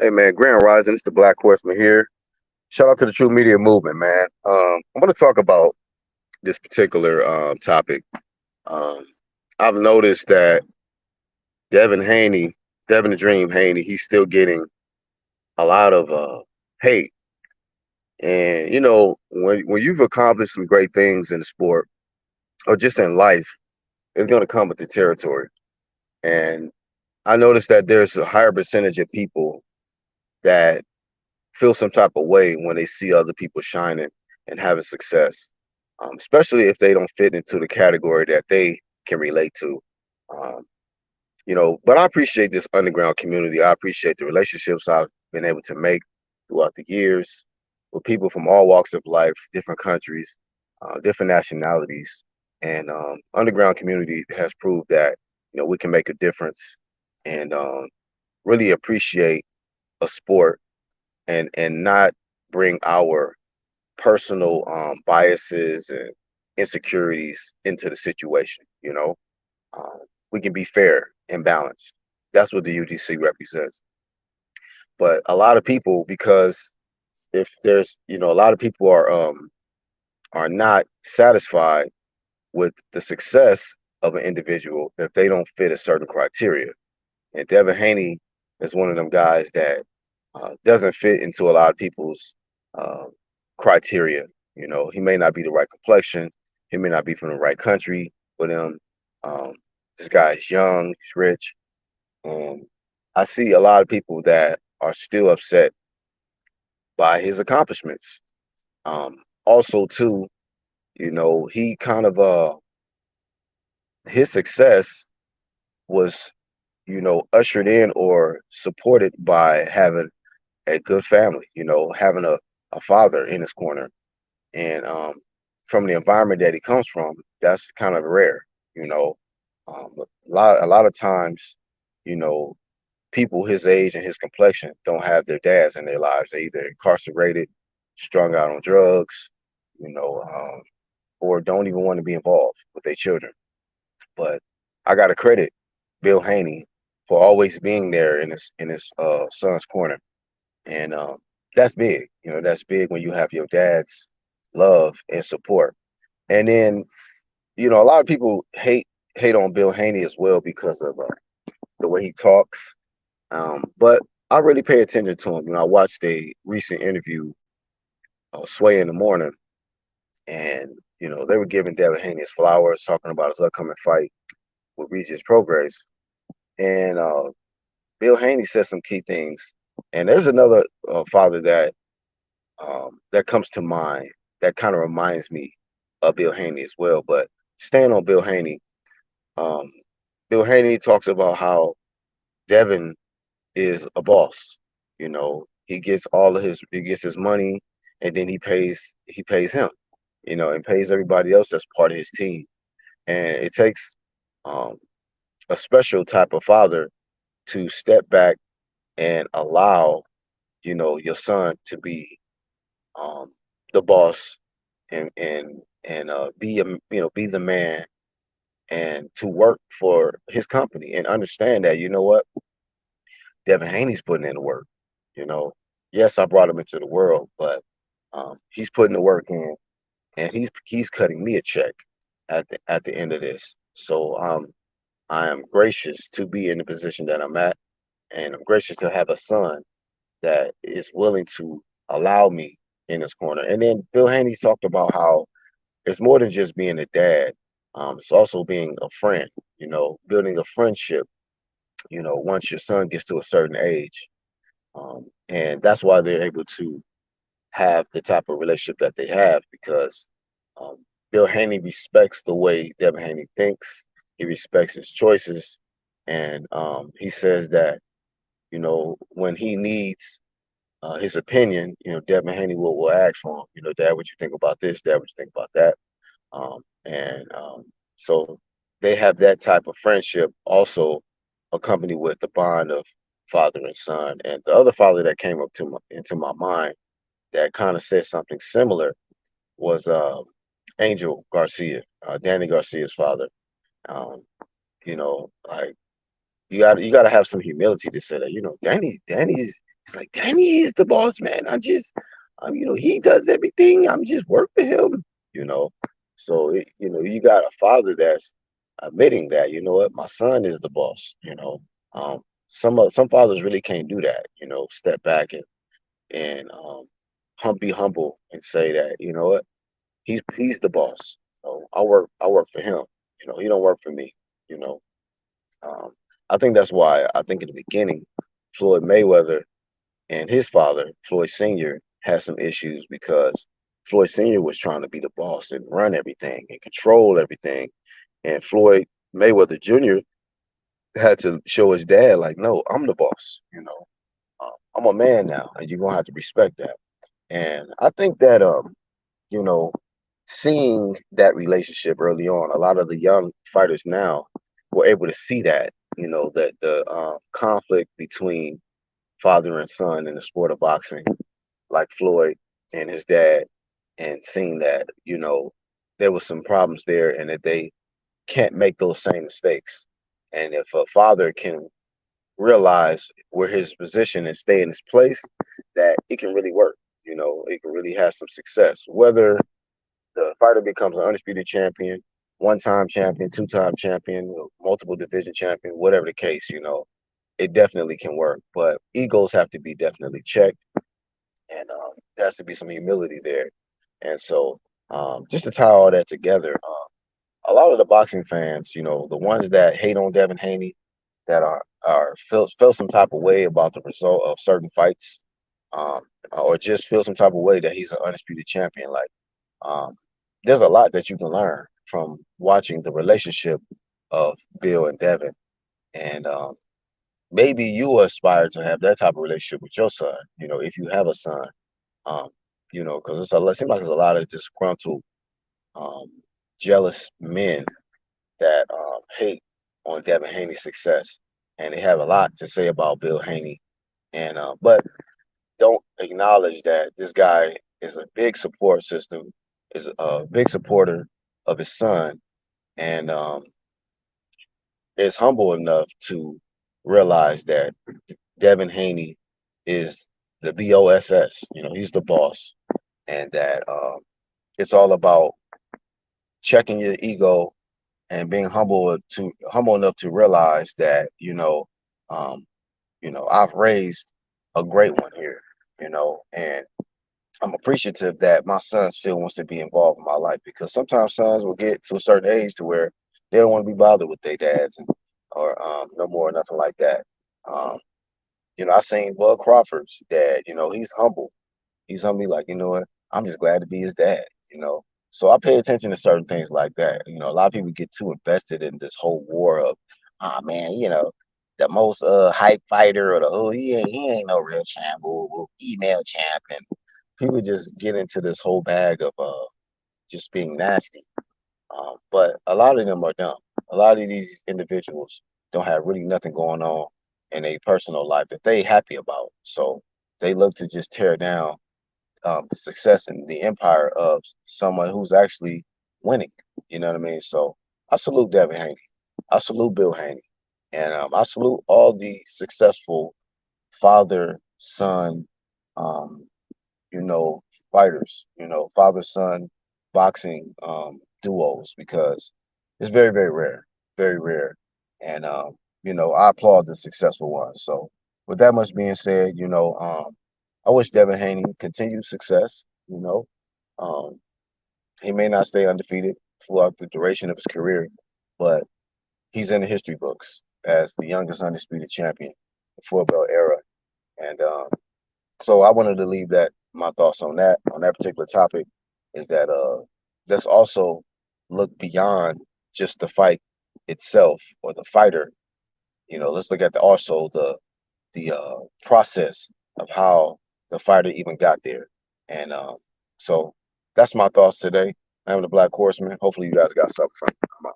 Hey man, Grand Rising. It's the Black Horseman here. Shout out to the True Media Movement, man. I'm going to talk about this particular topic. Um, I've noticed that Devin Haney, Devin the Dream Haney, he's still getting a lot of hate. And when you've accomplished some great things in the sport or just in life, it's going to come with the territory. And I noticed that there's a higher percentage of people that feel some type of way when they see other people shining and having success, especially if they don't fit into the category that they can relate to. Um, but I appreciate this underground community. I appreciate the relationships I've been able to make throughout the years with people from all walks of life, different countries, different nationalities, and underground community has proved that we can make a difference and really appreciate a sport and not bring our personal biases and insecurities into the situation. We can be fair and balanced. That's what the UGC represents. But a lot of people, because if there's a lot of people are not satisfied with the success of an individual if they don't fit a certain criteria. And Devin Haney is one of them guys that doesn't fit into a lot of people's uh, criteria. He may not be the right complexion. He may not be from the right country for them. Um, this guy is young, he's rich, and I see a lot of people that are still upset by his accomplishments. Also, too, he kind of his success was ushered in or supported by having a good family, having a father in his corner. And from the environment that he comes from, that's kind of rare, you know. A lot of times, you know, people his age and his complexion don't have their dads in their lives. They're either incarcerated, strung out on drugs, you know, um, or don't even want to be involved with their children. But I got to credit Bill Haney for always being there in his son's corner, and that's big. That's big when you have your dad's love and support. And then a lot of people hate on Bill Haney as well because of the way he talks. But I really pay attention to him. I watched a recent interview, Sway in the Morning, and they were giving Devin Haney his flowers, talking about his upcoming fight with Regis Prograis. And Bill Haney said some key things. And there's another father that comes to mind that kind of reminds me of Bill Haney as well. But staying on um, Bill Haney talks about how Devin is a boss. He gets his money, and then he pays him, and pays everybody else that's part of his team. And it takes um, a special type of father to step back and allow your son to be um, the boss and be the man and to work for his company and understand that what Devin Haney's putting in the work. You know, yes, I brought him into the world, but he's putting the work in, and he's cutting me a check at the end of this. So I am gracious to be in the position that I'm at, and I'm gracious to have a son that is willing to allow me in his corner. And then Bill Haney talked about how it's more than just being a dad. It's also being a friend, building a friendship, once your son gets to a certain age. And that's why they're able to have the type of relationship that they have because um, Bill Haney respects the way Devin Haney thinks. He respects his choices. And he says that, when he needs his opinion, Devin Haney will ask for him, Dad, what you think about this? Dad, what you think about that? And so they have that type of friendship also accompanied with the bond of father and son. And the other father that came up into my mind that kind of said something similar was Angel Garcia, Danny Garcia's father. Um, like you got to have some humility to say that. Danny's He's like, Danny is the boss, man. He does everything. I'm just work for him, you know. So, you got a father that's admitting that, you know what, my son is the boss, you know. Um, some fathers really can't do that, step back and be humble and say that, you know what, he's the boss. I work for him. He don't work for me, you know. Um, I think that's why I think in the beginning, Floyd Mayweather and his father, Floyd Sr., had some issues because Floyd Sr. was trying to be the boss and run everything and control everything. And Floyd Mayweather Jr. had to show his dad, like, no, I'm the boss. I'm a man now, and you're gonna have to respect that. And I think that you know, seeing that relationship early on, a lot of the young fighters now were able to see that, that the conflict between father and son in the sport of boxing, like Floyd and his dad, and seeing that, there was some problems there and that they can't make those same mistakes. And if a father can realize where his position and stay in his place, that it can really work. It can really have some success. Whether the fighter becomes an undisputed champion, one-time champion, two-time champion, multiple division champion, whatever the case, it definitely can work. But egos have to be definitely checked, and there has to be some humility there. And so, just to tie all that together, a lot of the boxing fans, the ones that hate on Devin Haney, that are feel some type of way about the result of certain fights, um, or just feel some type of way that he's an undisputed champion. Like, um, there's a lot that you can learn from watching the relationship of Bill and Devin, and maybe you aspire to have that type of relationship with your son. If you have a son, um, because it seems like there's a lot of disgruntled, um, jealous men that hate on Devin Haney's success, and they have a lot to say about Bill Haney, and but don't acknowledge that this guy is a big support system, is a big supporter of his son, and is humble enough to realize that Devin Haney is the BOSS. He's the boss, and that it's all about checking your ego and being humble enough to realize that um, I've raised a great one here, and I'm appreciative that my son still wants to be involved in my life, because sometimes sons will get to a certain age to where they don't want to be bothered with their dads or no more, nothing like that. Um, I seen Bud Crawford's dad. He's humble. He's humble, like, what? I'm just glad to be his dad. You know, so I pay attention to certain things like that. A lot of people get too invested in this whole war of, ah, man, the most hype fighter, or the, oh, he ain't no real champ, or female champ, and people just get into this whole bag of just being nasty. But a lot of them are dumb. A lot of these individuals don't have really nothing going on in a personal life that they happy about. So they look to just tear down the success and the empire of someone who's actually winning. You know what I mean? So I salute Devin Haney. I salute Bill Haney. And I salute all the successful father son um, you know, fighters, father son boxing duos, because it's very, very rare, very rare. And I applaud the successful ones. So with that much being said, I wish Devin Haney continued success. Um, he may not stay undefeated throughout the duration of his career, but he's in the history books as the youngest undisputed champion in the 4-belt era. And so I wanted to leave that my thoughts on that particular topic, is that let's also look beyond just the fight itself or the fighter. Let's look at the process of how the fighter even got there. And so that's my thoughts today. I'm the Black Horseman. Hopefully you guys got something from it. I'm out.